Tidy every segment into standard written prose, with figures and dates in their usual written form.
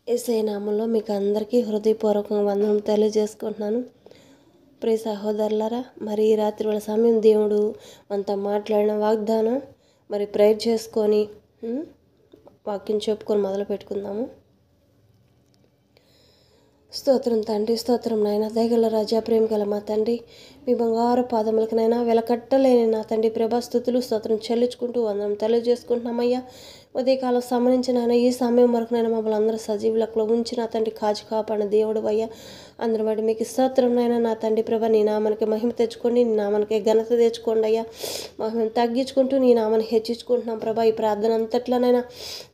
యేసయ్య నామంలో మీకు అందరికీ హృదయపూర్వకంగా వందనం తెలియజేసుకుంటున్నాను. ప్రియ సహోదరులారా, మరి ఈ రాత్రి వేళ సమయం దేవుడు మనతో మాట్లాడిన వాగ్దానం మరి ప్రేయర్ చేసుకొని వాక్యం చెప్పుకొని మొదలు పెట్టుకుందాము. స్తోత్రం తండ్రి, స్తోత్రం నాయన, దయగల రాజా, ప్రేమ గల మా తండ్రి, మీ బంగారు పాదములకు నైనా వెలకట్టలేని నా తండ్రి ప్రభా, స్తుతులు స్తోత్రం చెల్లించుకుంటూ వందనం తెలియజేసుకుంటున్నామయ్యా. ఉదయకాలం సంబంధించిన ఈ సమయం వరకు నేను మమ్మల్ని అందరూ సజీవులకు ఉంచి నా తండ్రి కాచి కాపాడిన దేవుడు అయ్యా. అందరి బట్టి మీకు స్తోత్రం నైనా నా తండ్రి ప్రభా, నీ నామానికి మహిమ తెచ్చుకోండి, నీ నామానికి ఘనత తెచ్చుకోండి అయ్యా. మహిమను తగ్గించుకుంటూ నీ నామాన్ని హెచ్చించుకుంటున్నాం ప్రభా. ఈ ప్రార్థన అంతట్లోనైనా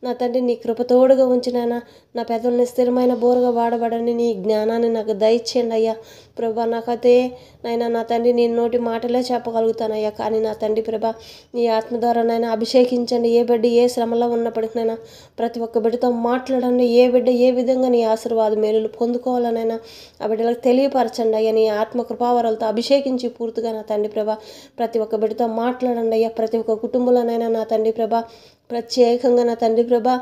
నా తండ్రి నీ కృపతోడుగా ఉంచినైనా నా పెదవుల్ని స్థిరమైన బోరుగా వాడబడండి. నీ జ్ఞానాన్ని నాకు దయచేయండి అయ్యా ప్రభా. నాకైతే నైనా నా తండ్రి నేను నోటి మాటలే చెప్పగలుగుతానయ్యా, కానీ నా తండ్రి ప్రభా నీ ఆత్మ ద్వారా నైనా అభిషేకించండి. ఏ బిడ్డ ఏ శ్రమలో ఉన్నప్పటికైనా ప్రతి ఒక్క బిడ్డతో మాట్లాడండి. ఏ బిడ్డ ఏ విధంగా నీ ఆశీర్వాద మేలులు పొందుకోవాలనైనా ఆ బిడ్డలకు తెలియపరచండి అయ్యా. నీ ఆత్మ కృపావరాలతో అభిషేకించి పూర్తిగా నా తండ్రి ప్రభా ప్రతి ఒక్క బిడ్డతో మాట్లాడండి అయ్యా. ప్రతి ఒక్క కుటుంబంలోనైనా నా తండ్రి ప్రభా ప్రత్యేకంగా నా తండ్రి ప్రభా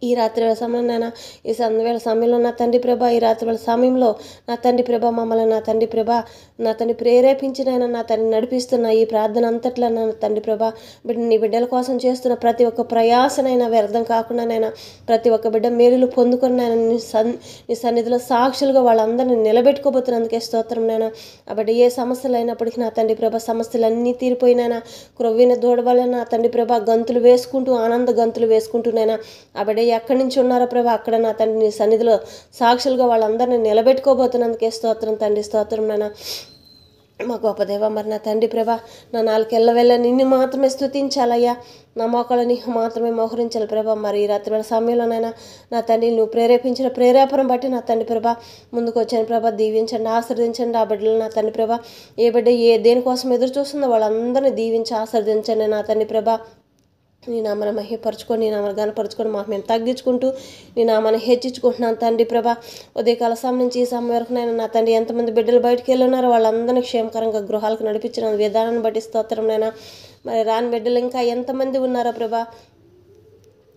ఈ రాత్రి వేళ సమయంలో ఈ వేళ సమయంలో నా తండ్రి ప్రభా ఈ రాత్రి వేళ సమయంలో నా తండ్రి ప్రభా మమ్మల్ని నా తండ్రి ప్రభా నా తండ్రి ప్రేరేపించినైనా నా తండ్రి నడిపిస్తున్న ఈ ప్రార్థన అంతట్లో నా తండ్రి ప్రభా నీ బిడ్డల కోసం చేస్తున్న ప్రతి ఒక్క ప్రయాసనైనా వ్యర్థం కాకుండానైనా ప్రతి ఒక్క బిడ్డ మేలులు పొందుకున్నైనా నీ సన్నిధిలో సాక్షులుగా వాళ్ళందరినీ నిలబెట్టుకోబోతున్నందుకే స్తోత్రం నైనా. ఆ బిడ్డ ఏ సమస్యలు అయినప్పటికీ నా తండ్రి ప్రభా సమస్యలన్నీ తీరిపోయినైనా క్రొవ్విన దూడవలన నా తండ్రి ప్రభా గంతులు వేసుకుంటూ ఆనంద గంతులు వేసుకుంటూనైనా ఆ బిడ్డ ఎక్కడి నుంచి ఉన్నారో ప్రభా అక్కడ నా తండ్రి నీ సన్నిధిలో సాక్షులుగా వాళ్ళందరినీ నిలబెట్టుకోబోతున్నందుకే స్తోత్రం తండ్రి, స్తోత్రం నాయన. మా గొప్ప దేవ, మరి నా తండ్రి ప్రభా నా నాలుకెళ్ళ వెళ్ళ నిన్ను మాత్రమే స్తుతించాలయ్యా. నా మోకాళ్ళ నీకు మాత్రమే మోహరించాలి ప్రభా. మరి ఈ రాత్రి వేళ సమయంలోనైనా నా తండ్రి నువ్వు ప్రేరేపించిన ప్రేరేపణ బట్టి నా తండ్రి ప్రభా ముందుకు వచ్చాను ప్రభా. దీవించండి, ఆశీర్వదించండి ఆ బిడ్డలు నా తండ్రి ప్రభా. ఏ బిడ్డ దేనికోసం ఎదురు చూస్తుందో వాళ్ళందరినీ దీవించి ఆశీర్వదించండి నా తండ్రి ప్రభా. నీ నామాన్ని మహిమపరచుకొని నీ నామాన్ని గనపరచుకొని మాకు మేము తగ్గించుకుంటూ నీ నామాన్ని హెచ్చించుకుంటున్నాను తండ్రి ప్రభా. ఉదయకాల సమయం నుంచి ఈ సమయం వరకు నేను నా తండ్రి ఎంతమంది బిడ్డలు బయటికి వెళ్ళున్నారో వాళ్ళందరినీ క్షేమకరంగా గృహాలకు నడిపించిన విధానాన్ని బట్టి స్తోత్రం నైనా. మరి రాని బిడ్డలు ఇంకా ఎంతమంది ఉన్నారో ప్రభా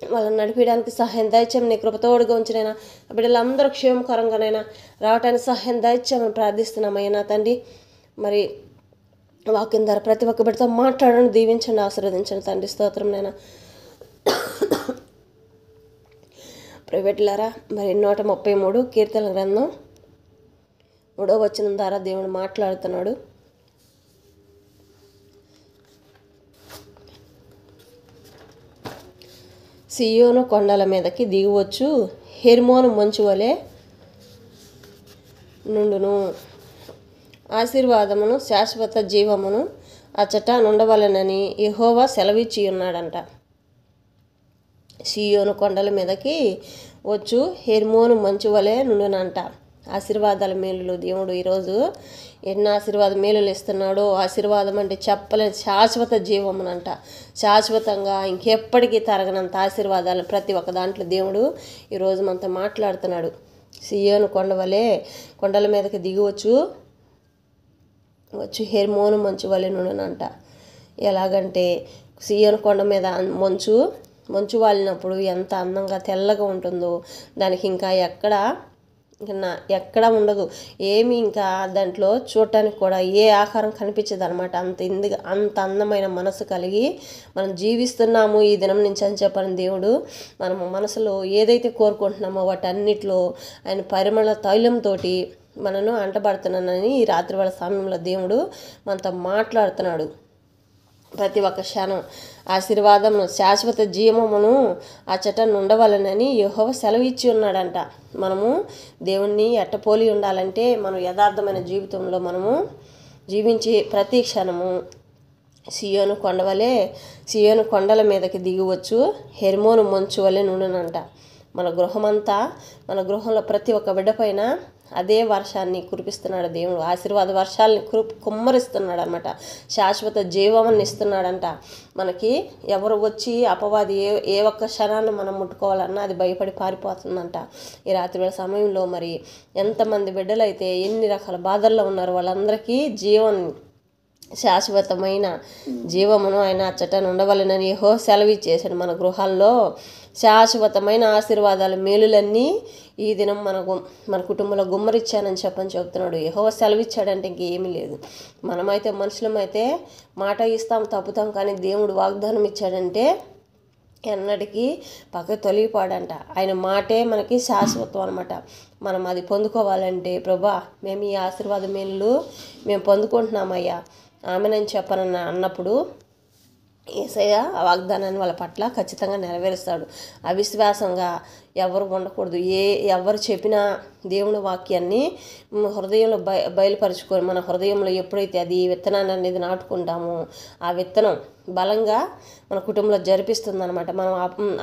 వాళ్ళని నడిపించడానికి సహాయం దయచేయం. నీ కృపతోడుగా ఉంచినైనా ఆ బిడ్డలందరూ క్షేమకరంగానైనా రావడానికి సహాయం దయచేయమని ప్రార్థిస్తున్నామయ్యా నా తండ్రి. మరి వాక్యం ద్వారా ప్రతి ఒక్క బిడ్డతో మాట్లాడండి, దీవించండి, ఆశీర్వదించండి తండ్రి, స్తోత్రం నైనా. ప్రైవేట్లారా మరి 133 కీర్తన గ్రంథం 3వ వచనం ద్వారా దేవుడు మాట్లాడుతున్నాడు. సియోను కొండల మీదకి దిగువచ్చు, హెర్మోను మంచు వలె నుండును, ఆశీర్వాదమును శాశ్వత జీవమును అచ్చట నుండవలెనని యెహోవా సెలవిచ్చి ఉన్నాడంట. సియోను కొండల మీదకి వచ్చు, హెర్మోను మంచు వలె నుండునంట. ఆశీర్వాదాల మేలులు దేవుడు ఈరోజు ఎన్ని ఆశీర్వాద మేలులు ఇస్తున్నాడో. ఆశీర్వాదం అంటే చెప్పలేని శాశ్వత జీవమునంట. శాశ్వతంగా ఇంకెప్పటికీ తరగనంత ఆశీర్వాదాలు ప్రతి ఒక్క దాంట్లో దేవుడు ఈరోజు మనతో మాట్లాడుతున్నాడు. సియోను కొండల మీదకి దిగవచ్చు హెర్మోను మంచు వలె నుండునంట. ఎలాగంటే సియోను కొండ మీద మంచు వాలినప్పుడు ఎంత అందంగా తెల్లగా ఉంటుందో దానికి ఇంకా ఎక్కడ ఉండదు ఏమి, ఇంకా దాంట్లో చూడటానికి కూడా ఏ ఆకారం కనిపించదు అనమాట. అంత అందమైన మనసు కలిగి మనం జీవిస్తున్నాము ఈ దినం నుంచి అని చెప్పని దేవుడు మనం మనసులో ఏదైతే కోరుకుంటున్నామో వాటన్నిటిలో ఆయన పరిమళ తైలంతో మనను అంటబడుతున్నానని ఈ రాత్రి వేళ సమయంలో దేవుడు మనతో మాట్లాడుతున్నాడు. ప్రతి ఒక్క క్షణం ఆశీర్వాదమును శాశ్వత జీవమును ఆ చెట్ట ఉండవలనని యెహోవా సెలవిచ్చి ఉన్నాడంట. మనము దేవుణ్ణి ఎట్టపోలి ఉండాలంటే మనం యథార్థమైన జీవితంలో మనము జీవించే ప్రతి క్షణము సియోను కొండల మీదకి దిగవచ్చు, హెర్మోను మంచు వలె నుండునంట. మన గృహంలో ప్రతి ఒక్క బిడ్డ పైన అదే వర్షాన్ని కురిపిస్తున్నాడు దేవుడు. ఆశీర్వాద వర్షాలని కుమ్మరిస్తున్నాడు అనమాట. శాశ్వత జీవాన్ని ఇస్తున్నాడంట. మనకి ఎవరు వచ్చి అపవాది ఏ ఒక్క క్షణాన్ని మనం ముట్టుకోవాలన్నా అది భయపడి పారిపోతుందంట. ఈ రాత్రి వేళ సమయంలో మరి ఎంతమంది బిడ్డలైతే ఎన్ని రకాల బాధల్లో ఉన్నారో వాళ్ళందరికీ శాశ్వతమైన జీవమును ఆయన అచ్చట ఉండవలెనని యెహోవా సెలవిచ్చేసాడు. మన గృహాల్లో శాశ్వతమైన ఆశీర్వాదాలు మేలులన్నీ ఈ దినం మన కుటుంబంలో గుమ్మరిచ్చానని చెప్తున్నాడు. యెహోవా సెలవిచ్చాడంటే ఇంకేమీ లేదు. మనమైతే మనుషులమైతే మాట ఇస్తాం, తప్పుతాం, కానీ దేవుడు వాగ్దానం ఇచ్చాడంటే ఎన్నటికీ పక్క తొలిగిపోడంట. ఆయన మాటే మనకి శాశ్వతం అనమాట. మనం అది పొందుకోవాలంటే ప్రభా మేము ఈ ఆశీర్వాద మేలు మేము పొందుకుంటున్నామయ్యా ఆమెనని అన్నప్పుడు యేసయ్య ఆ వాగ్దానాన్ని వాళ్ళ పట్ల ఖచ్చితంగా నెరవేరుస్తాడు. అవిశ్వాసంగా ఎవరు ఉండకూడదు. ఎవరు చెప్పినా దేవుని వాక్యాన్ని హృదయంలో బయలుపరుచుకొని మన హృదయంలో ఎప్పుడైతే అది విత్తనాన్ని అనేది నాటుకుంటామో ఆ విత్తనం బలంగా మన కుటుంబంలో జరిపిస్తుంది అనమాట. మనం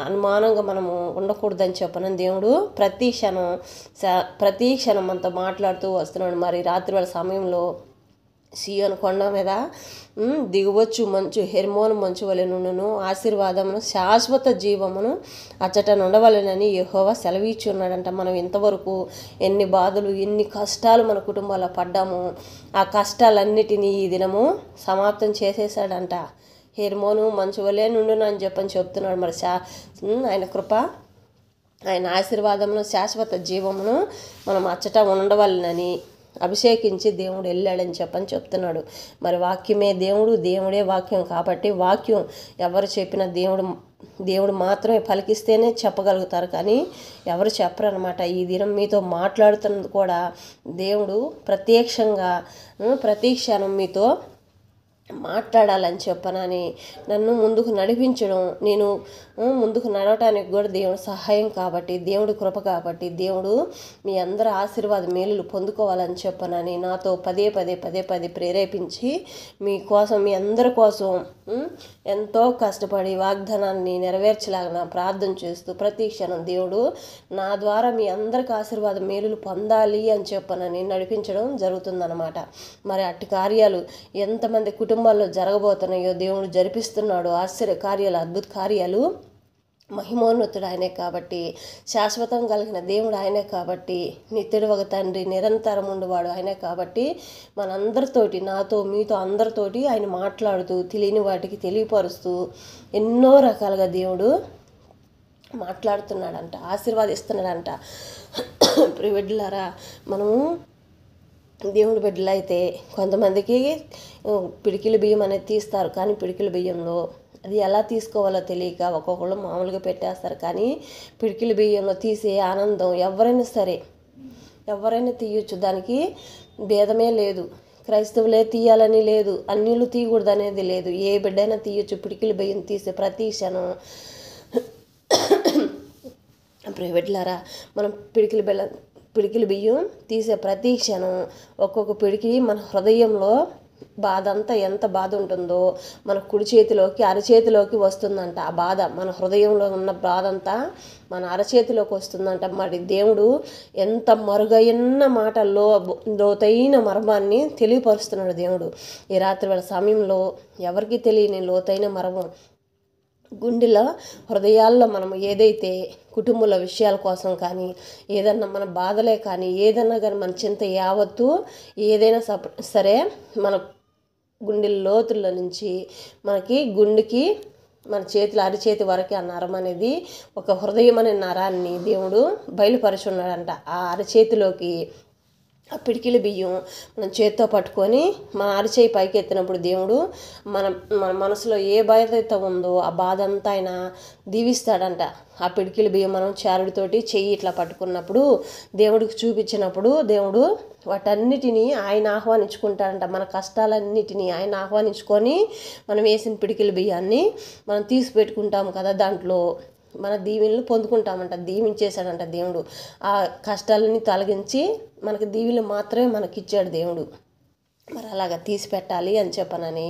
అనుమానంగా మనము ఉండకూడదని చెప్పనని దేవుడు ప్రతి క్షణం మనతో మాట్లాడుతూ వస్తున్నాడు. మరి రాత్రివేళ సమయంలో సీయోను కొండ మీద దిగువచ్చు మంచు హెర్మోను మంచు వలె నుండును ఆశీర్వాదమును శాశ్వత జీవమును అచ్చట ఉండవలెనని యెహోవా సెలవిచ్చి ఉన్నాడంట. మనం ఇంతవరకు ఎన్ని బాధలు ఎన్ని కష్టాలు మన కుటుంబాల్లో పడ్డాము, ఆ కష్టాలన్నిటినీ ఈ దినము సమాప్తం చేసేసాడంట. హెర్మోను మంచు వలె నుండును అని చెప్తున్నాడు. మరి ఆయన కృప ఆయన ఆశీర్వాదమును శాశ్వత జీవమును మనం అచ్చట ఉండవలెనని అభిషేకించి దేవుడు వెళ్ళాడని చెప్తున్నాడు. మరి వాక్యమే దేవుడే వాక్యం కాబట్టి వాక్యం ఎవరు చెప్పినా దేవుడు మాత్రమే పలికిస్తేనే చెప్పగలుగుతారు, కానీ ఎవరు చెప్పరనమాట. ఈ దినం మీతో మాట్లాడుతున్నది కూడా దేవుడు ప్రత్యక్షంగా ప్రతి క్షణం మీతో మాట్లాడాలని చెప్పనని నన్ను ముందుకు నడిపించడం, నేను ముందుకు నడవటానికి కూడా దేవుడు సహాయం కాబట్టి, దేవుడి కృప కాబట్టి, దేవుడు మీ అందరి ఆశీర్వాద మేలులు పొందుకోవాలని చెప్పనని నాతో పదే ప్రేరేపించి మీకోసం మీ అందరి కోసం ఎంతో కష్టపడి వాగ్దానాన్ని నెరవేర్చలాగా ప్రార్థన చేస్తూ ప్రతి క్షణం దేవుడు నా ద్వారా మీ అందరికి ఆశీర్వాద మేలులు పొందాలి అని చెప్పనని నడిపించడం జరుగుతుందన్నమాట. మరి అట్టి కార్యాలు ఎంతమంది కుటుంబాల్లో జరగబోతున్నాయో దేవుడు జరిపిస్తున్నాడు. ఆశ్చర్య కార్యాలు, అద్భుత కార్యాలు. మహిమోన్నతుడు ఆయనే కాబట్టి, శాశ్వతం కలిగిన దేవుడు ఆయనే కాబట్టి, నిత్యుడు ఒక తండ్రి, నిరంతరం ఉండేవాడు ఆయనే కాబట్టి మనందరితోటి నాతో మీతో అందరితోటి ఆయన మాట్లాడుతూ తెలియని వాటికి తెలియపరుస్తూ ఎన్నో రకాలుగా దేవుడు మాట్లాడుతున్నాడంట, ఆశీర్వాదిస్తున్నాడంట. బిడ్డలారా, మనము దేవుడి బిడ్డలు అయితే కొంతమందికి పిడికిలి బియ్యం అనేది తీస్తారు, కానీ పిడికిలి బియ్యంలో అది ఎలా తీసుకోవాలో తెలియక ఒక్కొక్కళ్ళు మామూలుగా పెట్టేస్తారు. కానీ పిడికిలి బియ్యంలో తీసే ఆనందం ఎవరైనా తీయొచ్చు, దానికి భేదమే లేదు. క్రైస్తవులే తీయాలని లేదు, అన్యులు తీయకూడదు అనేది లేదు, ఏ బిడ్డైనా తీయొచ్చు. పిడికిలి బియ్యం తీసే ప్రతి క్షణం బిడ్డలారా, మనం పిడికిలి బియ్యం తీసే ప్రతి క్షణం ఒక్కొక్క పిడికిలి మన హృదయంలో బాధ అంతా ఎంత బాధ ఉంటుందో మన కుడి చేతిలోకి అరచేతిలోకి వస్తుందంట. ఆ బాధ మన హృదయంలో ఉన్న బాధ అంతా మన అరచేతిలోకి వస్తుందంట. మరి దేవుడు ఎంత మరుగైన మాటల్లో లోతైన మర్మాన్ని తెలియపరుస్తున్నాడు దేవుడు. ఈ రాత్రి వేళ సమయంలో ఎవరికి తెలియని లోతైన మర్మం గుండెలో హృదయాల్లో మనం ఏదైతే కుటుంబాల విషయాల కోసం కానీ ఏదన్నా మన బాధలే కానీ ఏదన్నా కానీ మన చింత యావత్తు ఏదైనా సరే మన గుండె లోతుల్లో నుంచి మనకి గుండెకి మన చేతులు అరిచేతి వరకే ఆ నరం అనేది ఒక హృదయం అనే నరాన్ని దేవుడు బయలుపరుచున్నాడంట. ఆ అరచేతిలోకి ఆ పిడికిలి బియ్యం మనం చేత్తో పట్టుకొని మన అరిచేయి పైకి ఎత్తినప్పుడు దేవుడు మన మనసులో ఏ బాధ అయితే ఉందో ఆ బాధ అంతా ఆయన దీవిస్తాడంట. ఆ పిడికిలి బియ్యం మనం చారుడితోటి చెయ్యి ఇట్లా పట్టుకున్నప్పుడు దేవుడికి చూపించినప్పుడు దేవుడు వాటన్నిటినీ ఆయన ఆహ్వానించుకుంటాడంట. మన కష్టాలన్నిటినీ ఆయన ఆహ్వానించుకొని మనం వేసిన పిడికిలి బియ్యాన్ని మనం తీసి పెట్టుకుంటాము కదా, దాంట్లో మన దీవెనలు పొందుకుంటామంట. దీవించేశాడంట దేవుడు. ఆ కష్టాలని తొలగించి మనకి దీవెనలు మాత్రమే మనకిచ్చాడు దేవుడు. మరి అలాగా తీసి పెట్టాలి అని చెప్పనని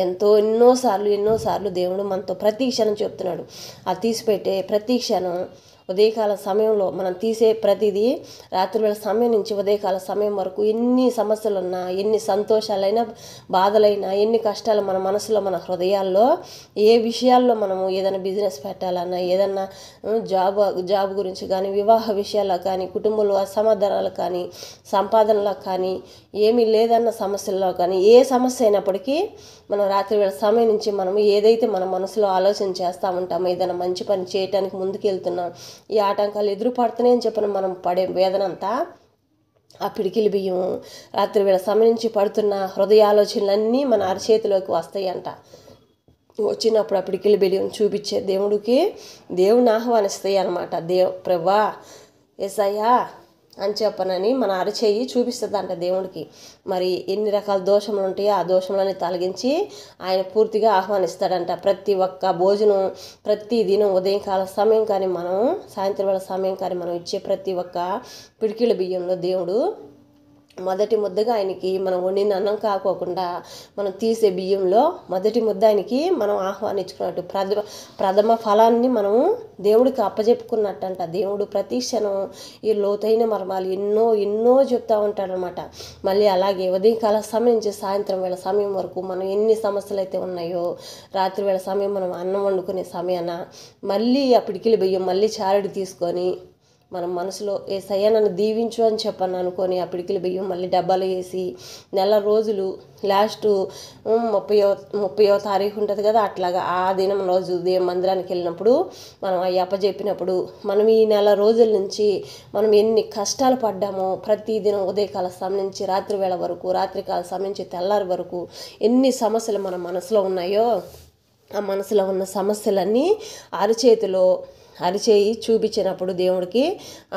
ఎన్నోసార్లు దేవుడు మనతో ప్రతి క్షణం చెప్తున్నాడు. ఆ తీసిపెట్టే ప్రతి క్షణం ఉదయకాల సమయంలో మనం తీసే ప్రతిదీ రాత్రివేళ సమయం నుంచి ఉదయకాల సమయం వరకు ఎన్ని సమస్యలున్నా, ఎన్ని సంతోషాలైనా, బాధలైనా, ఎన్ని కష్టాలు మన మనసులో, మన హృదయాల్లో, ఏ విషయాల్లో మనము ఏదైనా బిజినెస్ పెట్టాలన్నా, ఏదన్నా జాబ్ గురించి కానీ, వివాహ విషయాల్లో కానీ, కుటుంబంలో అసమాధానాలు కానీ, సంపాదనలో కానీ, ఏమీ లేదన్న సమస్యల్లో కానీ, ఏ సమస్య అయినప్పటికీ మనం రాత్రివేళ సమయం నుంచి మనము ఏదైతే మన మనసులో ఆలోచన చేస్తూ ఉంటామో, ఏదైనా మంచి పని చేయటానికి ముందుకు వెళ్తున్నాం, ఈ ఆటంకాలు ఎదురుపడుతున్నాయి అని చెప్పిన మనం పడే వేదనంతా ఆ పిడికిలి బియ్యం రాత్రివేళ సమయం నుంచి పడుతున్న హృదయ ఆలోచనలన్నీ మన అరచేతిలోకి వస్తాయంట. వచ్చినప్పుడు ఆ పిడికిలి బియ్యం చూపించే దేవుడిని ఆహ్వానిస్తాయి అనమాట. ప్రభా యేసయ్యా అని చెప్పనని మన అరచేయి చూపిస్తుందంట దేవుడికి. మరి ఎన్ని రకాల దోషములు ఉంటాయో ఆ దోషములని తొలగించి ఆయన పూర్తిగా ఆహ్వానిస్తాడంట. ప్రతి ఒక్క భోజనం, ప్రతి దినం ఉదయం కాల సమయం కానీ, మనం సాయంత్రం వేళ సమయం కానీ మనం ఇచ్చే ప్రతి ఒక్క పిడికిల బియ్యంలో దేవుడు మొదటి ముద్దగా ఆయనకి మనం వండిన అన్నం కాకోకుండా మనం తీసే బియ్యంలో మొదటి ముద్ద ఆయనకి మనం ఆహ్వానించుకున్నట్టు ప్రథమ ఫలాన్ని మనం దేవుడికి అప్పచెప్పుకున్నట్టంట. దేవుడు ప్రతి క్షణం ఈ లోతైన మర్మాలు ఎన్నో చెప్తూ ఉంటాడనమాట. మళ్ళీ అలాగే ఉదయకాల సమయం నుంచి సాయంత్రం వేళ సమయం వరకు మనం ఎన్ని సమస్యలు అయితే ఉన్నాయో, రాత్రి వేళ సమయం మనం అన్నం వండుకునే సమయాన మళ్ళీ ఆ పిడికిలి బియ్యం మళ్ళీ చారడి తీసుకొని మనం మనసులో యేసయ్యా నన్ను దీవించు అని చెప్పని అనుకొని ఆ పిడికిలి బియ్యం మళ్ళీ డబ్బాలో వేసి నెల రోజులు లాస్ట్ 30వ తారీఖు ఉంటుంది కదా, అట్లాగా ఆ దినం రోజు దేవుని మందిరానికి వెళ్ళినప్పుడు మనం అవి అప్పచెప్పినప్పుడు మనం ఈ నెల రోజుల నుంచి మనం ఎన్ని కష్టాలు పడ్డామో, ప్రతి దినం ఉదయకాల సమయం నుంచి రాత్రి వేళ వరకు, రాత్రికాల సమయం నుంచి తెల్లారి వరకు ఎన్ని సమస్యలు మన మనసులో ఉన్నాయో ఆ మనసులో ఉన్న సమస్యలన్నీ అరిచేయి చూపించినప్పుడు దేవుడికి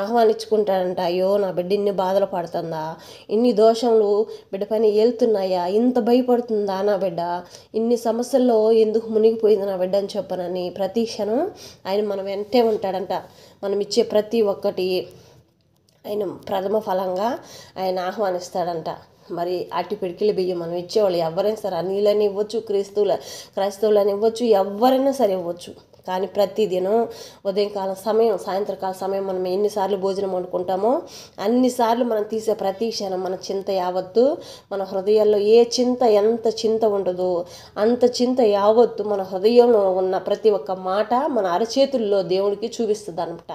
ఆహ్వానించుకుంటాడంట. అయ్యో నా బిడ్డ ఇన్ని బాధలు పడుతుందా, ఇన్ని దోషములు బిడ్డ పైన వెళ్తున్నాయా, ఇంత భయపడుతుందా నా బిడ్డ, ఇన్ని సమస్యల్లో ఎందుకు మునిగిపోయింది నా బిడ్డ అని చెప్పనని ప్రతి క్షణం ఆయన మనం వెంటే ఉంటాడంట. మనం ఇచ్చే ప్రతి ఒక్కటి ఆయన ప్రథమ ఫలంగా ఆయన ఆహ్వానిస్తాడంట. మరి అట్టి పిడికిలి బియ్యం మనం ఇచ్చేవాళ్ళు ఎవరైనా సరే, అన్యులని ఇవ్వచ్చు, క్రైస్తవులని ఇవ్వచ్చు, ఎవరైనా సరే ఇవ్వచ్చు. కానీ ప్రతిదినం ఉదయకాలం సమయం, సాయంత్రకాల సమయం మనం ఎన్నిసార్లు భోజనం వండుకుంటామో అన్నిసార్లు మనం తీసే ప్రతి క్షణం మన చింత యావత్తు, మన హృదయాల్లో ఎంత చింత ఉండదో అంత చింత యావత్తు మన హృదయంలో ఉన్న ప్రతి ఒక్క మాట మన అరచేతుల్లో దేవుడికి చూపిస్తుంది అనమాట.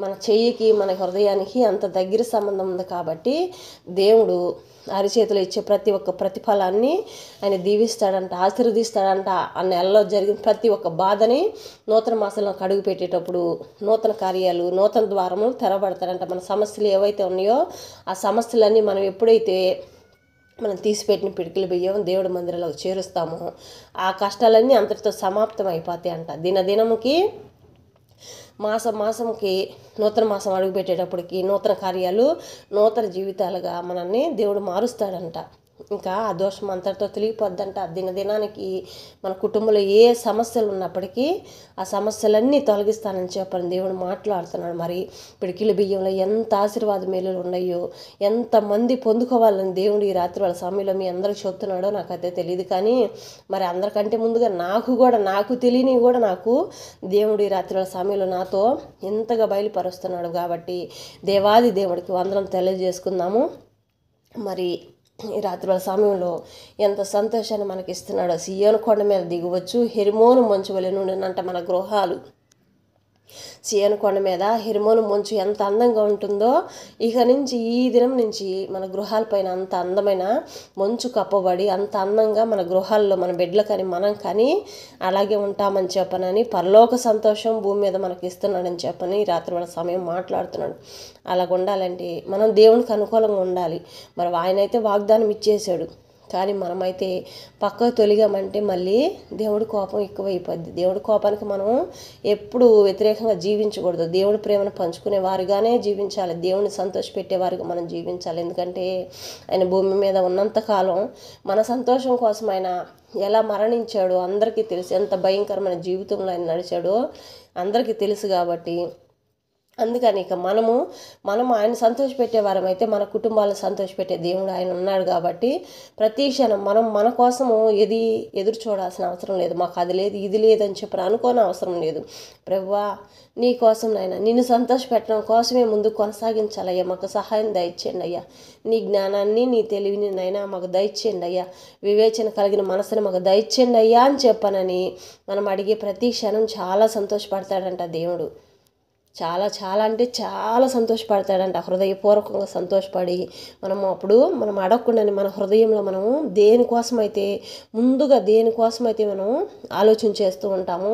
మన చెయ్యికి మన హృదయానికి అంత దగ్గర సంబంధం ఉంది కాబట్టి దేవుడు అరిచేతిలో ఇచ్చే ప్రతి ఒక్క ప్రతిఫలాన్ని ఆయన దీవిస్తాడంట, ఆశీర్వదిస్తాడంట. ఆ నెలలో జరిగిన ప్రతి ఒక్క బాధని నూతన మాసంలో అడుగు పెట్టేటప్పుడు నూతన కార్యాలు, నూతన ద్వారములు తెరబడతాడంట. మన సమస్యలు ఏవైతే ఉన్నాయో ఆ సమస్యలన్నీ మనం ఎప్పుడైతే మనం తీసిపెట్టిన పిడికిలి బియ్యం దేవుడి మందిరంలోకి చేరుస్తామో ఆ కష్టాలన్నీ అంతటితో సమాప్తం అయిపోతాయి అంట. దినదినముకి మాసంకి నూతన మాసం అడుగుపెట్టేటప్పటికి నూతన కార్యాలు, నూతన జీవితాలుగా మనల్ని దేవుడు మారుస్తాడంట. ఇంకా ఆ దోషం అంతటితో తొలగిపోద్దంట. దినదినానికి మన కుటుంబంలో ఏ సమస్యలు ఉన్నప్పటికీ ఆ సమస్యలన్నీ తొలగిస్తానని చెప్పని దేవుడు మాట్లాడుతున్నాడు. మరి పిడికిలి బియ్యంలో ఎంత ఆశీర్వాద మేలులు ఉన్నాయో, ఎంతమంది పొందుకోవాలని దేవుడు ఈ రాత్రి వాళ్ళ సమయంలో మీ అందరికి చెప్తున్నాడో నాకైతే తెలియదు. కానీ మరి అందరికంటే ముందుగా నాకు తెలియనివి కూడా నాకు దేవుడు ఈ రాత్రి వాళ్ళ సమయంలో నాతో ఎంతగా బయలుపరుస్తున్నాడు. కాబట్టి దేవాది దేవుడికి వందనం తెలియజేసుకుందాము. మరి ఈ రాత్రి సమయంలో ఎంత సంతోషాన్ని మనకి ఇస్తున్నాడో. సియోను కొండ మీద దిగవచ్చు, హెర్మోను మంచు వలె నుండినంట మన గృహాలు. సియోను కొండ మీద హెర్మోను మంచు ఎంత అందంగా ఉంటుందో, ఇక నుంచి ఈ దినం నుంచి మన గృహాలపైన అంత అందమైన మంచు కప్పబడి అంత అందంగా మన గృహాల్లో మన బిడ్డలు కానీ మనం కానీ అలాగే ఉంటామని చెప్పనని పరలోక సంతోషం భూమి మీద మనకి ఇస్తున్నాడని చెప్పని రాత్రి వాళ్ళ సమయం మాట్లాడుతున్నాడు. అలాగ ఉండాలంటే మనం దేవునికి అనుకూలంగా ఉండాలి. మరి ఆయన అయితే వాగ్దానం ఇచ్చేసాడు. కానీ మనమైతే పక్కకు తొలిగామంటే మళ్ళీ దేవుడి కోపం ఎక్కువైపోద్ది. దేవుడి కోపానికి మనం ఎప్పుడు వ్యతిరేకంగా జీవించకూడదు. దేవుడి ప్రేమను పంచుకునే వారిగానే జీవించాలి. దేవుని సంతోషపెట్టేవారిగా మనం జీవించాలి. ఎందుకంటే ఆయన భూమి మీద ఉన్నంతకాలం మన సంతోషం కోసం ఆయన ఎలా మరణించాడో అందరికీ తెలుసు. ఎంత భయంకరమైన జీవితంలో ఆయన నడిచాడో అందరికీ తెలుసు. కాబట్టి అందుకని ఇక మనం ఆయన సంతోషపెట్టే వారమైతే మన కుటుంబాలను సంతోషపెట్టే దేవుడు ఆయన ఉన్నాడు కాబట్టి ప్రతి క్షణం మనం మన కోసము ఎదురు చూడాల్సిన అవసరం లేదు. మాకు అది లేదు ఇది లేదని చెప్పి అనుకోని అవసరం లేదు. ప్రభువా నీ కోసం నాయన నిన్ను సంతోషపెట్టడం కోసమే ముందుకు కొనసాగించాలయ్యా. మాకు సహాయం దయచేయండి అయ్యా. నీ జ్ఞానాన్ని నీ తెలివిని నైనా మాకు దయచేయండి అయ్యా. వివేచన కలిగిన మనసుని మాకు దయచేయండి అయ్యా అని చెప్పనని మనం అడిగే ప్రతి క్షణం చాలా సంతోషపడతాడంట దేవుడు. చాలా చాలా అంటే చాలా సంతోషపడతాడంట. హృదయపూర్వకంగా సంతోషపడి మనం అడగకుండానే మన హృదయంలో మనము ముందుగా దేనికోసమైతే మనం ఆలోచన చేస్తూ ఉంటామో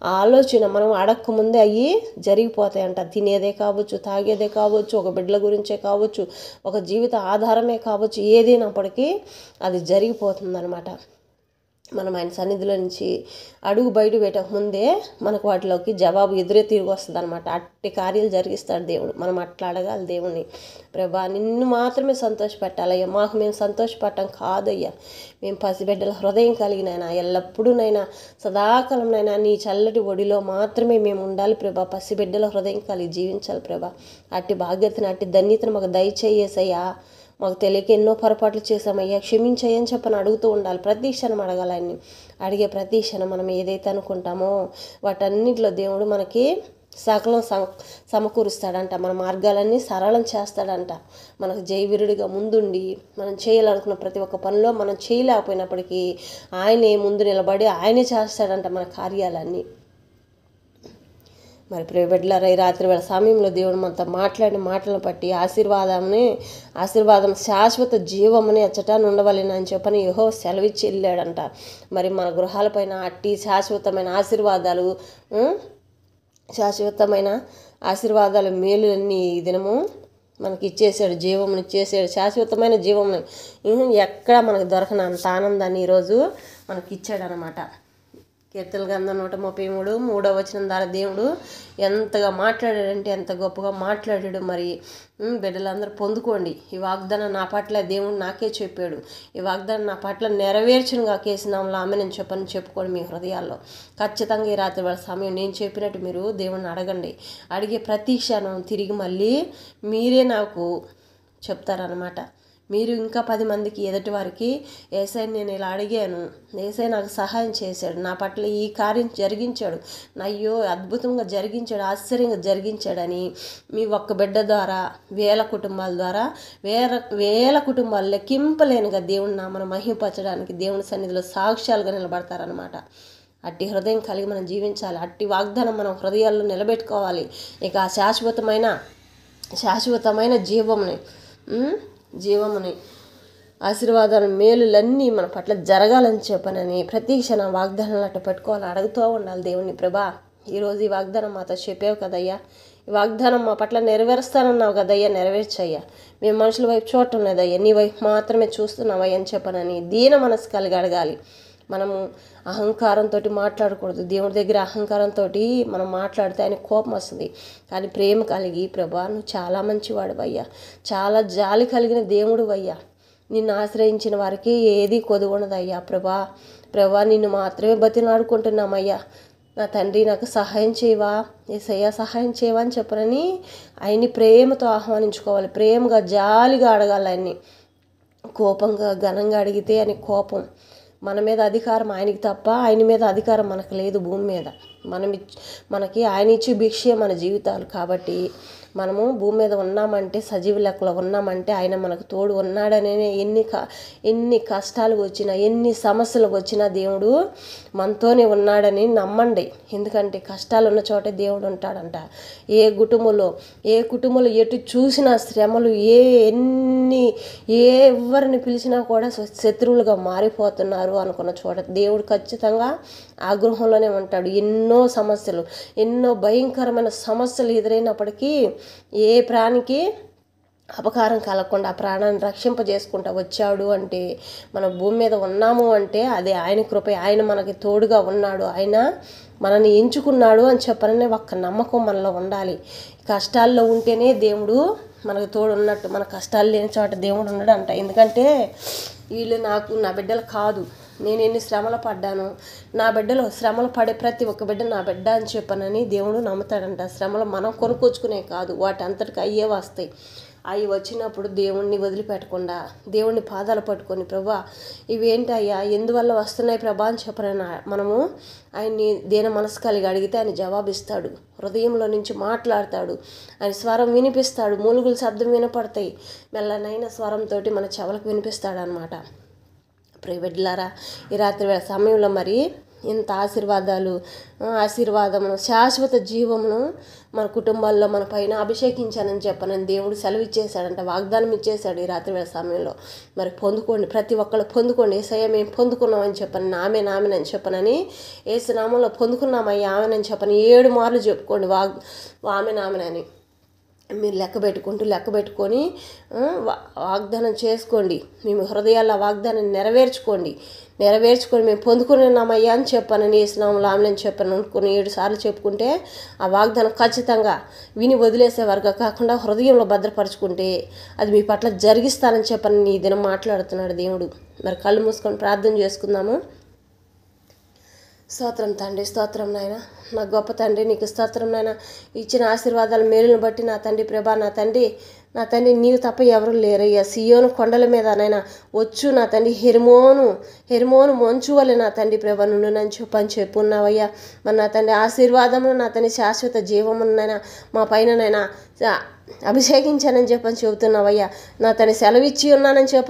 ఆ ఆలోచన మనం అడగకముందే అవి జరిగిపోతాయంట. తినేదే కావచ్చు, తాగేదే కావచ్చు, ఒక బిడ్డల గురించే కావచ్చు, ఒక జీవిత ఆధారమే కావచ్చు, ఏదైనప్పటికీ అది జరిగిపోతుందన్నమాట. మనం ఆయన సన్నిధిలో నుంచి అడుగు బయట పెట్టకముందే మనకు వాటిలోకి జవాబు ఎదురే తిరిగి వస్తుంది అనమాట. అట్టి కార్యాలు జరిగిస్తాడు దేవుడు. మనం అట్లా అడగాలి దేవుణ్ణి. ప్రభా నిన్ను మాత్రమే సంతోషపెట్టాలయ్యా. మాకు మేము సంతోషపడటం కాదయ్యా. మేము పసిబిడ్డల హృదయం కలిగినైనా ఎల్లప్పుడూనైనా సదాకాలంనైనా నీ చల్లటి ఒడిలో మాత్రమే మేము ఉండాలి ప్రభా. పసిబిడ్డల హృదయం కలిగి జీవించాలి ప్రభా. అట్టి బాధ్యతను అట్టి ధన్యతను మాకు దయచేయేసయ్యా. మాకు తెలియక ఎన్నో పొరపాట్లు చేసామయ్యా, క్షమించయ్యని చెప్పని అడుగుతూ ఉండాలి. ప్రతి క్షణం అడగాలని అడిగే ప్రతి క్షణం మనం ఏదైతే అనుకుంటామో వాటన్నిటిలో దేవుడు మనకి సకలం సమకూరుస్తాడంట. మన మార్గాలన్నీ సరళం చేస్తాడంట. మనకు జయవీరుడిగా ముందుండి మనం చేయాలనుకున్న ప్రతి ఒక్క పనిలో మనం చేయలేకపోయినప్పటికీ ఆయనే ముందు నిలబడి ఆయనే చేస్తాడంట మన కార్యాలన్నీ. మరి ప్రియబిడ్డలారా, ఈ రాత్రి వేళ సమయంలో దేవుడు మనతో మాట్లాడిన మాటలను బట్టి ఆశీర్వాదం శాశ్వత జీవముని అచ్చట ఉండవలెను అని చెప్పని యెహోవా సెలవిచ్చి వెళ్ళాడంట. మరి మన గృహాలపైన అట్టి శాశ్వతమైన ఆశీర్వాదాలు మేలులన్నీ ఈ దినము మనకి ఇచ్చేసాడు. జీవముని ఇచ్చేసాడు, శాశ్వతమైన జీవముని. ఎక్కడ మనకు దొరకనంత ఆనందాన్ని ఈరోజు మనకి ఇచ్చాడు అనమాట. కీర్తనల గ్రంథం 133 3వ వచనం ద్వారా దేవుడు ఎంతగా మాట్లాడాడంటే ఎంత గొప్పగా మాట్లాడాడు. మరి బిడ్డలందరూ పొందుకోండి. ఈ వాగ్దానం నా పట్ల దేవుడు నాకే చెప్పాడు, ఈ వాగ్దానం నా పట్ల నెరవేర్చునుగా కేసునాంలో ఆమెను చెప్పుకోండి మీ హృదయాల్లో. ఖచ్చితంగా ఈ రాత్రి వాళ్ళ సమయం నేను చెప్పినట్టు మీరు దేవుడిని అడగండి. అడిగే ప్రతి క్షణం తిరిగి మళ్ళీ మీరే నాకు చెప్తారనమాట. మీరు ఇంకా 10 మందికి ఎదుటి వారికి యేసయ్యని నేను ఇలా అడిగాను, యేసయ్య నాకు సహాయం చేశాడు, నా పట్ల ఈ కార్యం జరిగించాడు, అయ్యో అద్భుతంగా జరిగించాడు, ఆశ్చర్యంగా జరిగించాడని మీ ఒక్క బిడ్డ ద్వారా వేల కుటుంబాలు లెక్కింపలేనుగా దేవుని నామను మహిమపరచడానికి దేవుని సన్నిధిలో సాక్ష్యాలుగా నిలబడతారనమాట. అట్టి హృదయం కలిగి మనం జీవించాలి. అట్టి వాగ్దానం మనం హృదయాల్లో నిలబెట్టుకోవాలి. ఇక ఆ శాశ్వతమైన జీవముని ఆశీర్వాదాలు మేలులన్నీ మన పట్ల జరగాలని చెప్పనని ప్రతి క్షణం వాగ్దానాలు అట్ట పెట్టుకోవాలి, అడుగుతూ ఉండాలి దేవుని. ప్రభా ఈరోజు ఈ వాగ్దానం మాతో చెప్పావు కదయ్యా, ఈ వాగ్దానం మా పట్ల నెరవేరుస్తానన్నావు కదయ్యా, నెరవేర్చయ్యా. మేము మనుషుల వైపు చూడటం లేదయ్యా, నీ వైపు మాత్రమే చూస్తున్నావయ్యా అని చెప్పనని దీన మనసు కలిగి అడగాలి. మనము అహంకారంతో మాట్లాడకూడదు. దేవుడి దగ్గర అహంకారంతో మనం మాట్లాడితే ఆయన కోపం వస్తుంది. కానీ ప్రేమ కలిగి, ప్రభా నువ్వు చాలా మంచివాడువయ్యా, చాలా జాలి కలిగిన దేవుడువయ్యా, నిన్ను ఆశ్రయించిన వారికి ఏది కొదువునదయ్యా. ప్రభా నిన్ను మాత్రమే బతిలాడుకుంటున్నామయ్యా. నా తండ్రి నాకు సహాయం చేయవా, యేసయ్యా సహాయం చేయవా అని చెప్పనని ఆయన్ని ప్రేమతో ఆహ్వానించుకోవాలి. ప్రేమగా జాలిగా అడగాలి ఆయన్ని. కోపంగా ఘనంగా అడిగితే అని కోపం. మన మీద అధికారం ఆయనకి తప్ప ఆయన మీద అధికారం మనకు లేదు భూమి మీద. మనకి ఆయన ఇచ్చే భిక్షే మన జీవితాలు. కాబట్టి మనము భూమి మీద ఉన్నామంటే, సజీవ లెక్కలో ఉన్నామంటే ఆయన మనకు తోడు ఉన్నాడనే ఎన్ని కష్టాలు వచ్చినా, ఎన్ని సమస్యలు వచ్చినా దేవుడు మనతోనే ఉన్నాడని నమ్మండి. ఎందుకంటే కష్టాలు ఉన్న చోటే దేవుడు ఉంటాడంట. ఏ కుటుంబంలో ఎటు చూసినా శ్రమలు, ఎవరిని పిలిచినా కూడా శత్రువులుగా మారిపోతున్నారు అనుకున్న చోట దేవుడు ఖచ్చితంగా ఆ గృహంలోనే ఉంటాడు. ఎన్నో భయంకరమైన సమస్యలు ఎదురైనప్పటికీ ఏ ప్రాణికి అపకారం కలగకుండా ఆ ప్రాణాన్ని రక్షింపజేసుకుంటూ వచ్చాడు అంటే, మన భూమి మీద ఉన్నాము అంటే అదే ఆయన కృప. ఆయన మనకి తోడుగా ఉన్నాడు, ఆయన మనల్ని ఎంచుకున్నాడు అని చెప్పననే ఒక్క నమ్మకం మనలో ఉండాలి. కష్టాల్లో ఉంటేనే దేవుడు మనకు తోడు ఉన్నట్టు. మన కష్టాలు లేని చోట దేవుడు ఉన్నాడు అంట. ఎందుకంటే వీళ్ళు నా బిడ్డలు కాదు, నేను ఎన్ని శ్రమలు పడ్డాను, నా బిడ్డలో శ్రమలు పడే ప్రతి ఒక్క బిడ్డ నా బిడ్డ అని చెప్పనని దేవుడు నమ్ముతాడంట. శ్రమలు మనం కొనుక్కొచ్చుకునే కాదు, వాటి అంతటికి అయ్యే వస్తాయి. అవి వచ్చినప్పుడు దేవుణ్ణి వదిలిపెట్టకుండా దేవుణ్ణి పాదాలు పట్టుకొని, ప్రభా ఇవేంటయ్యా, ఎందువల్ల వస్తున్నాయి ప్రభా అని చెప్పనని మనము ఆయన్ని దీన మనసు కలిగి అడిగితే ఆయన జవాబిస్తాడు. హృదయంలో నుంచి మాట్లాడతాడు, ఆయన స్వరం వినిపిస్తాడు. మూలుగుల శబ్దం వినపడతాయి, మెల్లనైన స్వరంతో మన చెవులకు వినిపిస్తాడు అనమాట. ప్రియబిడ్డలారా, ఈ రాత్రి వేళ సమయంలో మరి ఇంత ఆశీర్వాదమును శాశ్వత జీవమును మన కుటుంబాల్లో మన పైన అభిషేకించానని చెప్పనని దేవుడు సెలవిచ్చేశాడంట, వాగ్దానం ఇచ్చేశాడు. ఈ రాత్రి వేళ సమయంలో మరి పొందుకోండి, ప్రతి ఒక్కళ్ళు పొందుకోండి. యేసయ్య మేము పొందుకున్నామని చెప్పని, ఆమెనని చెప్పనని, యేసు నామంలో పొందుకున్నామయ్యా ఆమెనని చెప్పని 7 మార్లు చెప్పుకోండి ఆమెనని మీరు లెక్క పెట్టుకొని వాగ్దానం చేసుకోండి. మేము హృదయాల్లో వాగ్దానాన్ని నెరవేర్చుకొని మేము పొందుకున్నామయ్యా అని చెప్పానని, యేసునామములో ఆమెను చెప్పాను అనుకుని 7 సార్లు చెప్పుకుంటే ఆ వాగ్దానం ఖచ్చితంగా విని వదిలేసే వరకు కాకుండా హృదయంలో భద్రపరుచుకుంటే అది మీ పట్ల జరిగిస్తానని చెప్పని ఈ దినం మాట్లాడుతున్నాడు దేవుడు. మరి కళ్ళు మూసుకొని ప్రార్థన చేసుకుందాము. స్తోత్రం తండ్రి, స్తోత్రం నాయన, నా గొప్ప తండ్రి, నీకు స్తోత్రం నాయన. ఇచ్చిన ఆశీర్వాదాల మేలును బట్టి నా తండ్రి ప్రభా, నా తండ్రి నీవు తప్ప ఎవరు లేరయ్యా. సియోను కొండల మీద నాయన వచ్చు నా తండ్రి హెర్మోను మంచు వలె నా తండ్రి ప్రభా నుండి నన్ను చెప్పని చెప్పున్నావయ్యా. మరి నా తండ్రి ఆశీర్వాదమును, నా తండ్రి శాశ్వత జీవమునైనా మా పైన నైనా అభిషేకించానని చెప్పని చెబుతున్నావయ్యా. నా తండ్రి సెలవిచ్చి ఉన్నానని చెప్పని